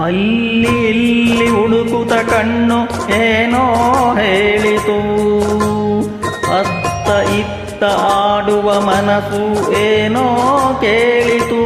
ಅಲ್ಲಿ ಇಲ್ಲಿ ಹುಡುಕುತ್ತ ಕಣ್ಣು ಏನೋ ಹೇಳಿತು, ಅತ್ತ ಇತ್ತ ಆಡುವ ಮನಸ್ಸು ಏನೋ ಕೇಳಿತು.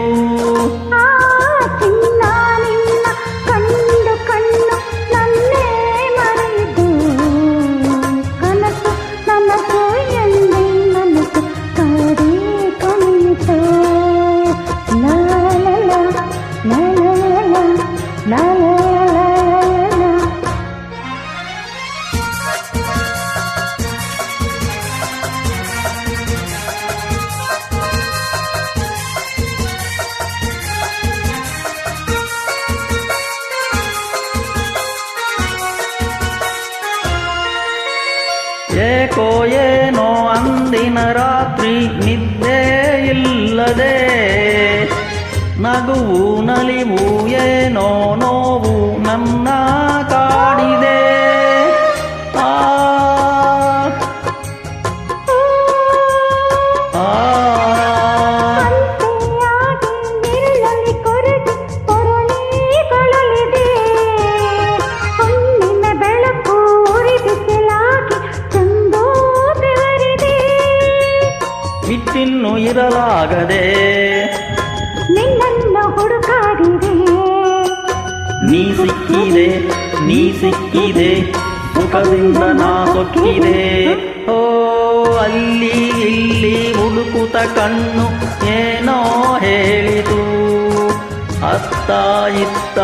ಏಕೋ ಏನೋ ಅಂದಿನ ರಾತ್ರಿ ನಿದ್ದೆ ಇಲ್ಲದೆ, ನಗುವು ನಲಿವು ಏನೋ ನೋವು ನನ್ನ ಕಾಡಿದೆ. ಬಿಟ್ಟಿನ್ನು ಇರಲಾಗದೆ ನಿನ್ನನ್ನು ಹುಡುಕಾಡಿದೆ, ನೀ ಸಿಕ್ಕಿದೆ ಸುಖದಿಂದ ನಾ ಸೊಕ್ಕಿದೆ. ಓ ಅಲ್ಲಿ ಇಲ್ಲಿ ಹುಡುಕುತ್ತ ಕಣ್ಣು ಏನೋ ಹೇಳಿತು, ಅತ್ತ ಇತ್ತ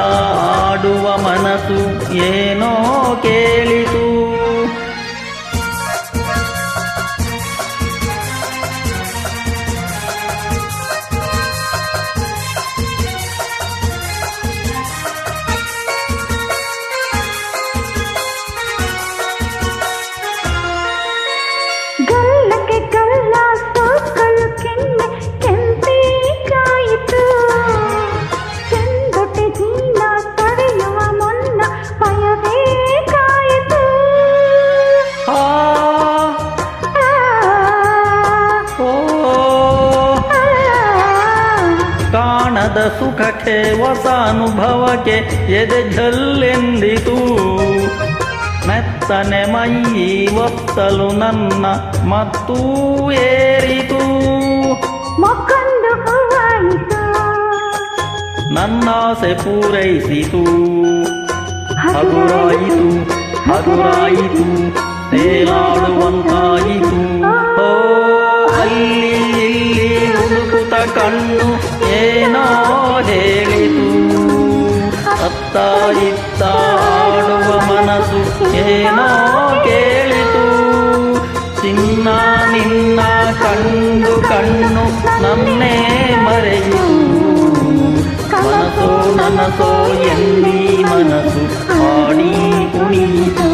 ಆಡುವ ಮನಸ್ಸು ಏನೋ ಕೇಳಿತು. ಕಾಣದ ಸುಖಕ್ಕೆ ಹೊಸ ಅನುಭವಕ್ಕೆ ಎದೆ ಝಲ್ಲೆಂದಿತು, ಮೆತ್ತನೆ ಮೈ ಒತ್ತಲು ನನ್ನ ಮತ್ತೂ ಏರಿತು. ಮಕ್ಕಂದು ಹೂವಾಯಿತು, ನನ್ನಾಸೆ ಪೂರೈಸಿತು, ಹಗುರಾಯಿತು ತೇಲಾಡುವಂತಾಯಿತು. ಓ ಅಲ್ಲಿ ಇಲ್ಲಿ ಹುಡುಕುತ್ತ ಕಣ್ಣು ಏನೋ ಹೇಳಿತು, ಅತ್ತ ಇತ್ತ ಆಡುವ ಮನಸ್ಸು ಏನೋ ಕೇಳಿತು. ಚಿನ್ನ ನಿನ್ನ ಕಂಡು ಕಣ್ಣು ನನ್ನೇ ಮರೆಯಿತು, ಮನಸೋ ನನಸೋ ಎಲ್ಲಿ ಮನಸ್ಸು ಆಡಿ ಕುಣಿಯಿತು.